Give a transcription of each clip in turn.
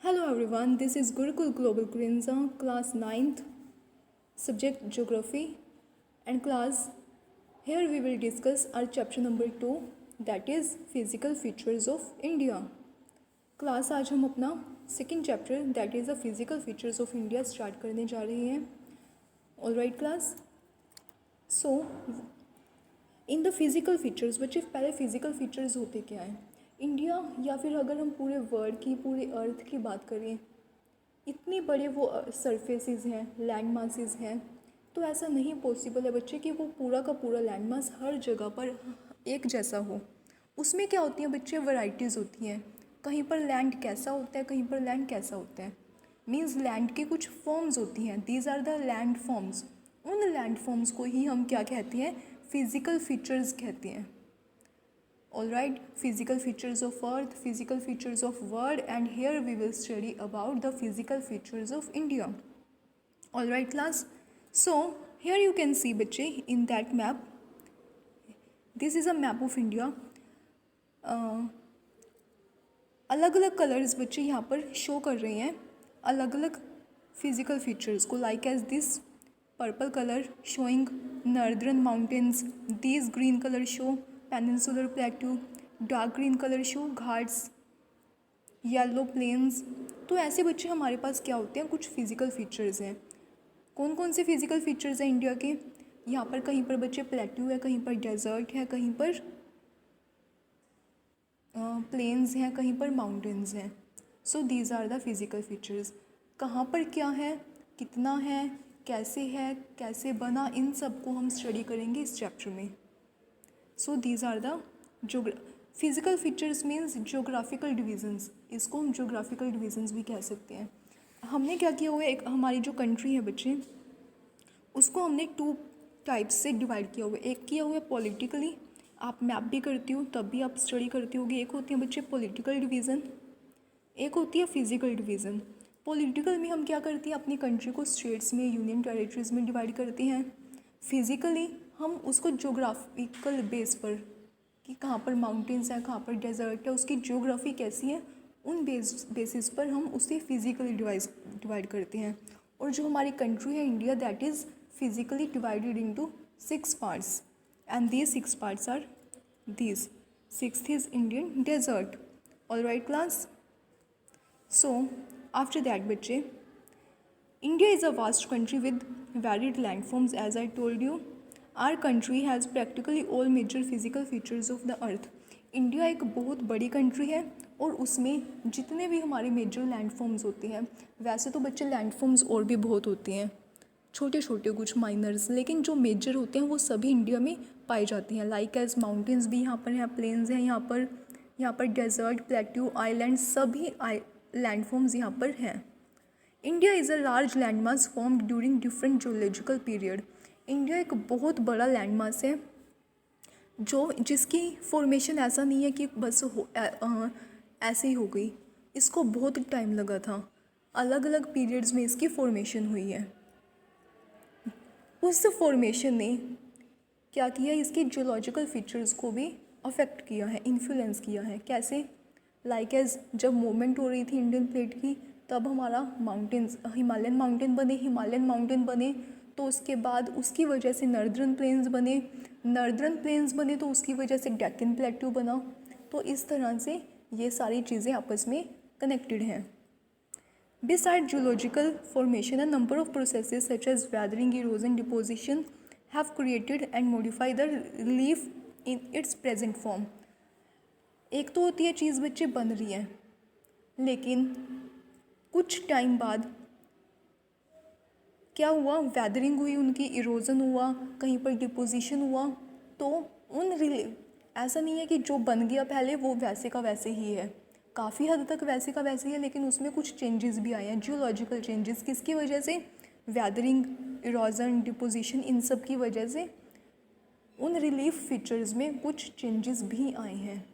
Hello everyone, this is Gurukul Global Kurinza, class 9th, subject Geography, and class. Here we will discuss our chapter number 2, that is Physical Features of India. Class आज हम अपना second chapter that is the physical features of India start करने जा रहे हैं. All right class. So in the physical features, बच्चे पहले physical features होते क्या हैं इंडिया, या फिर अगर हम पूरे वर्ल्ड की, पूरे अर्थ की बात करें, इतने बड़े वो सरफेसेस हैं, लैंड मासेस हैं, तो ऐसा नहीं पॉसिबल है बच्चे कि वो पूरा का पूरा लैंड मास हर जगह पर एक जैसा हो. उसमें क्या होती हैं बच्चे, वैरायटीज़ होती हैं. कहीं पर लैंड कैसा होता है, कहीं पर लैंड कैसा होता है. मीन्स लैंड की कुछ फॉर्म्स होती हैं, these are the land forms. उन लैंड फॉर्म्स को ही हम क्या कहते हैं, फिजिकल फीचर्स कहते हैं. All right, physical features of earth, physical features of world, and here we will study about the physical features of India. All right class. So here you can see बच्चे in that map, this is a map of India. अलग अलग colours बच्चे यहाँ पर show कर रहे हैं अलग अलग फिजिकल फीचर्स को, like as this purple colour showing northern mountains, this green colour show peninsular plateau, dark green colour show Ghats, yellow plains. तो ऐसे बच्चे हमारे पास क्या होते हैं, कुछ फिजिकल फीचर्स हैं. कौन कौन से फिजिकल फीचर्स हैं इंडिया के. यहाँ पर कहीं पर बच्चे प्लेट्यू है, कहीं पर डेजर्ट है, कहीं पर प्लेन्स हैं, कहीं पर माउंटेन्स हैं. So these are the physical features. कहाँ पर क्या है, कितना है, कैसे बना, इन सब को हम स्टडी करेंगे इस चैप्टर में. So these are the physical features means geographical divisions. इसको हम जोग्राफिकल डिविजन्स भी कह सकते हैं. हमने क्या किया हुआ है, एक हमारी जो कंट्री है बच्चे, उसको हमने 2 टाइप्स से डिवाइड किया हुआ है. एक किया हुआ है पॉलिटिकली, आप मैप भी करती हो तब भी आप स्टडी करती होगी. एक होती है बच्चे पॉलिटिकल डिवीज़न, एक होती है फिजिकल डिवीज़न. पॉलिटिकल में हम क्या करते हैं, अपनी कंट्री को स्टेट्स में, यूनियन टेरिटरीज में डिवाइड करते हैं. फिजिकली हम उसको जोग्राफिकल बेस पर, कि कहाँ पर माउंटेन्स हैं, कहाँ पर डेजर्ट है, उसकी ज्योग्राफी कैसी है, उन बेसिस पर हम उसे फिजिकली डिवाइड करते हैं. और जो हमारी कंट्री है India, that is physically divided into 6 parts, and these 6 parts are these. 6th is Indian desert. All right class. So after that बच्चे, India is a vast country with varied landforms. As I told you, our country has practically all major physical features of the earth. India एक बहुत बड़ी country है और उसमें जितने भी हमारे मेजर लैंडफॉर्म्स होते हैं, वैसे तो बच्चे लैंडफॉर्म्स और भी बहुत होते हैं, छोटे छोटे कुछ माइनर्स, लेकिन जो मेजर होते हैं वो सभी इंडिया में पाई जाती हैं. लाइक एज माउंटेन्स भी यहाँ पर हैं, प्लेन्स हैं यहाँ पर डेजर्ट, प्लेट्यू, आइलैंड, सभी लैंडफॉर्म्स यहाँ पर हैं. India is a large land mass formed during different geological period. India एक बहुत बड़ा लैंड मास है जिसकी फॉर्मेशन ऐसा नहीं है कि बस ऐसे ही हो गई. इसको बहुत टाइम लगा था, अलग अलग पीरियड्स में इसकी फॉर्मेशन हुई है. उस फॉर्मेशन ने क्या किया, इसके जियोलॉजिकल फीचर्स को भी अफेक्ट किया है, इन्फ्लुएंस किया है. कैसे, लाइक एज जब मूवमेंट हो रही थी इंडियन प्लेट की, तब हमारा माउंटेन्स हिमालयन माउंटेन बने, तो उसके बाद उसकी वजह से नॉर्दर्न प्लेन्स बने, तो उसकी वजह से डेक्कन प्लेट्यू बना. तो इस तरह से ये सारी चीज़ें आपस में कनेक्टेड हैं. Besides geological formation, a number of processes such as weathering, erosion, deposition have created and modified the relief in its present form. एक तो होती है चीज़ बच्चे बन रही है, लेकिन कुछ टाइम बाद क्या हुआ, वेदरिंग हुई, उनकी इरोजन हुआ, कहीं पर डिपोजिशन हुआ, तो उन रिलीफ, ऐसा नहीं है कि जो बन गया पहले वो वैसे का वैसे ही है, काफ़ी हद तक वैसे का वैसे ही है, लेकिन उसमें कुछ चेंजेस भी आए हैं, जियोलॉजिकल चेंजेस. किसकी वजह से, वेदरिंग, इरोजन, डिपोजिशन, इन सब की वजह से उन रिलीफ फीचर्स में कुछ चेंजेस भी आए हैं.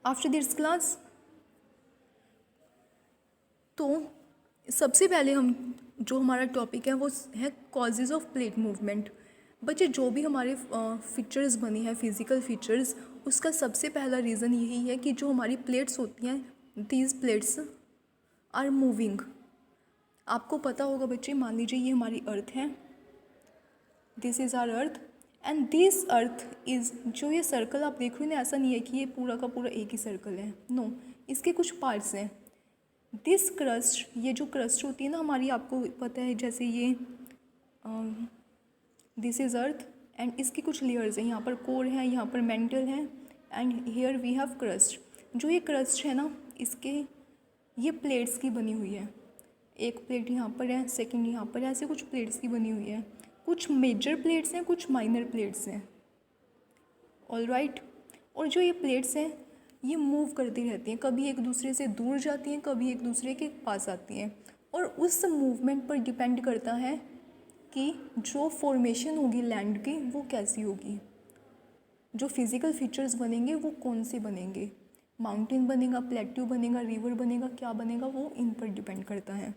आफ्टर दिस क्लास, तो सबसे पहले हम जो हमारा टॉपिक है वो है कॉजेज़ ऑफ प्लेट मूवमेंट. बच्चे जो भी हमारे फीचर्स बने हैं, फिज़िकल फीचर्स, उसका सबसे पहला रीज़न यही है कि जो हमारी प्लेट्स होती हैं, दीज प्लेट्स आर मूविंग। आपको पता होगा बच्चे, मान लीजिए ये हमारी अर्थ है, this is our earth and this earth is, जो ये सर्कल आप देख रहे हो ना, ऐसा नहीं है कि ये पूरा का पूरा एक ही सर्कल है, नो, इसके कुछ पार्ट्स हैं। दिस क्रस्ट, ये जो क्रस्ट होती है ना हमारी, आपको पता है जैसे ये दिस इज़ अर्थ एंड इसकी कुछ लेयर्स हैं, यहाँ पर कोर है, यहाँ पर मेंटल है and here we have crust. जो ये क्रस्ट है ना, इसके ये प्लेट्स की बनी हुई है, एक प्लेट यहाँ पर है, सेकंड यहाँ पर है, ऐसे कुछ प्लेट्स की बनी हुई है। कुछ मेजर प्लेट्स हैं, कुछ माइनर प्लेट्स हैं, ऑलराइट। और जो ये प्लेट्स हैं ये मूव करती रहती हैं, कभी एक दूसरे से दूर जाती हैं, कभी एक दूसरे के पास आती हैं, और उस मूवमेंट पर डिपेंड करता है कि जो फॉर्मेशन होगी लैंड की वो कैसी होगी, जो फिज़िकल फीचर्स बनेंगे वो कौन से बनेंगे, माउंटेन बनेगा, प्लेट्यू बनेगा, रिवर बनेगा, क्या बनेगा, वो इन पर डिपेंड करता है,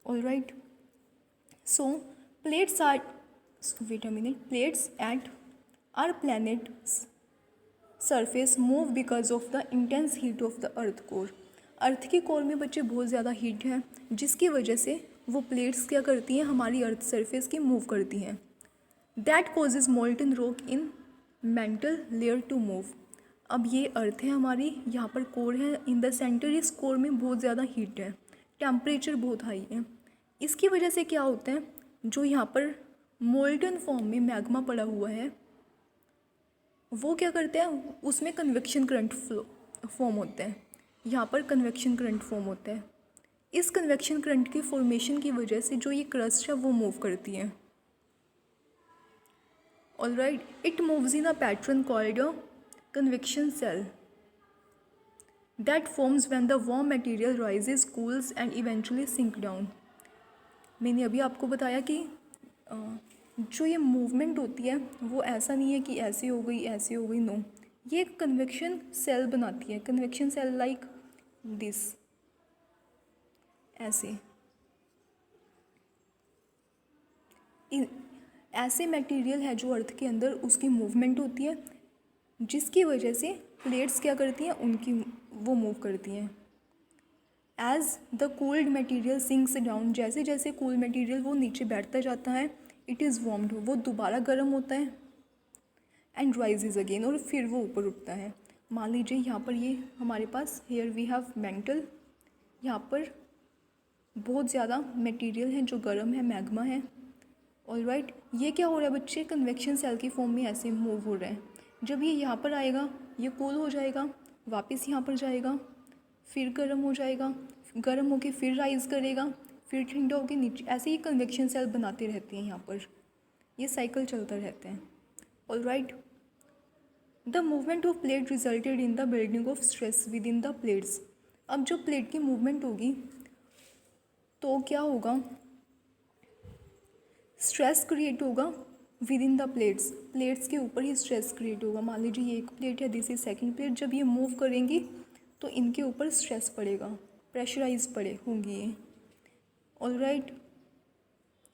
alright. So plates are, wait a minute, plates at our planet's surface move because of the intense heat of the earth core. Earth की कोर में बच्चे बहुत ज़्यादा हीट है, जिसकी वजह से वो प्लेट्स क्या करती हैं, हमारी अर्थ सरफेस की मूव करती हैं। That causes molten rock in mantle layer to move. अब ये अर्थ है हमारी, यहाँ पर कोर है, इन द सेंटर इस कोर में बहुत ज़्यादा हीट है, टेम्परेचर बहुत हाई है। इसकी वजह से क्या होता है, जो यहाँ पर मोल्टन फॉर्म में मैग्मा पड़ा हुआ है वो क्या करते हैं, उसमें कन्वेक्शन करंट फॉर्म होते हैं, यहाँ पर कन्वेक्शन करंट फॉर्म होता है। इस कन्वेक्शन करंट की फॉर्मेशन की वजह से जो ये क्रस्ट है वो मूव करती है, alright. It moves in a pattern called a convection cell that forms when the warm material rises, cools and eventually sink down. मैंने अभी आपको बताया कि जो ये मूवमेंट होती है वो ऐसा नहीं है कि ऐसे हो गई ऐसे हो गई, नो, ये एक कन्वेक्शन सेल बनाती है, कन्वेक्शन सेल लाइक दिस, ऐसे ऐसे मटेरियल है जो अर्थ के अंदर, उसकी मूवमेंट होती है, जिसकी वजह से प्लेट्स क्या करती हैं, उनकी वो मूव करती हैं। As the cooled material sinks down, जैसे जैसे कूल मटेरियल वो नीचे बैठता जाता है, इट इज़ वार्म्ड, वो दोबारा गर्म होता है, एंड राइजेज अगेन, और फिर वो ऊपर उठता है। मान लीजिए यहाँ पर ये हमारे पास, हेयर वी हैव मेंटल, यहाँ पर बहुत ज़्यादा मटेरियल है जो गर्म है, मैग्मा है, ऑलराइट। ये क्या हो रहा है बच्चे, कन्वेक्शन सेल की फॉर्म में ऐसे मूव हो रहा है। जब ये यहाँ पर आएगा ये कूल हो जाएगा, वापस यहाँ पर जाएगा, फिर गर्म हो जाएगा, गर्म होके फिर राइज करेगा, फिर ठंडा होके नीचे, ऐसे ही कन्वेक्शन सेल बनाते रहते हैं, यहाँ पर ये साइकिल चलता रहता है, alright. The movement of plate resulted in the building of stress with in the plates. अब जो प्लेट की मूवमेंट होगी तो क्या होगा, स्ट्रेस क्रिएट होगा with in the plates, plates के ऊपर ही स्ट्रेस क्रिएट होगा। मान लीजिए ये एक प्लेट है, दिस इज सेकंड प्लेट, जब ये मूव करेंगी तो इनके ऊपर स्ट्रेस पड़ेगा, प्रेशराइज पड़े होंगी ये, alright.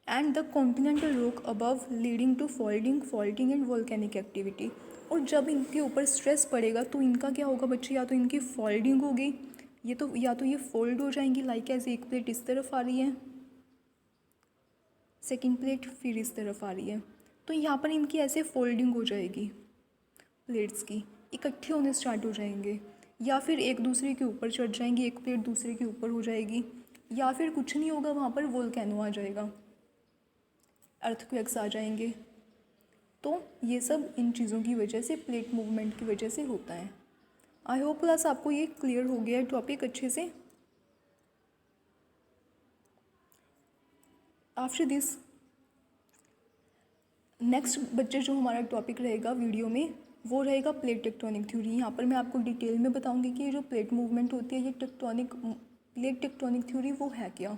And the continental rock above leading to faulting and volcanic activity. और जब इनके ऊपर स्ट्रेस पड़ेगा तो इनका क्या होगा बच्चे, या तो इनकी फॉल्डिंग होगी, ये तो या तो ये फोल्ड हो जाएंगी, लाइक ऐसे एक प्लेट इस तरफ आ रही है, सेकंड प्लेट फिर इस तरफ आ रही है, तो यहाँ पर इनकी ऐसे फोल्डिंग हो जाएगी, प्लेट्स की इकट्ठे होने स्टार्ट हो जाएंगे, या फिर एक दूसरे के ऊपर चढ़ जाएंगी, एक प्लेट दूसरे के ऊपर हो जाएगी, या फिर कुछ नहीं होगा, वहाँ पर वोल्केनो आ जाएगा, अर्थक्वेक्स आ जाएंगे। तो ये सब इन चीज़ों की वजह से, प्लेट मूवमेंट की वजह से होता है। आई होप क्लास आपको ये क्लियर हो गया है टॉपिक अच्छे से। आफ्टर दिस नेक्स्ट बच्चे जो हमारा टॉपिक रहेगा वीडियो में वो रहेगा प्लेट टेक्टोनिक थ्योरी। यहाँ पर मैं आपको डिटेल में बताऊंगी कि ये जो प्लेट मूवमेंट होती है, ये प्लेट टेक्टोनिक थ्योरी वो है क्या।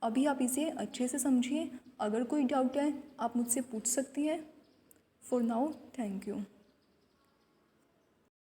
अभी आप इसे अच्छे से समझिए, अगर कोई डाउट है आप मुझसे पूछ सकती हैं। For now thank you.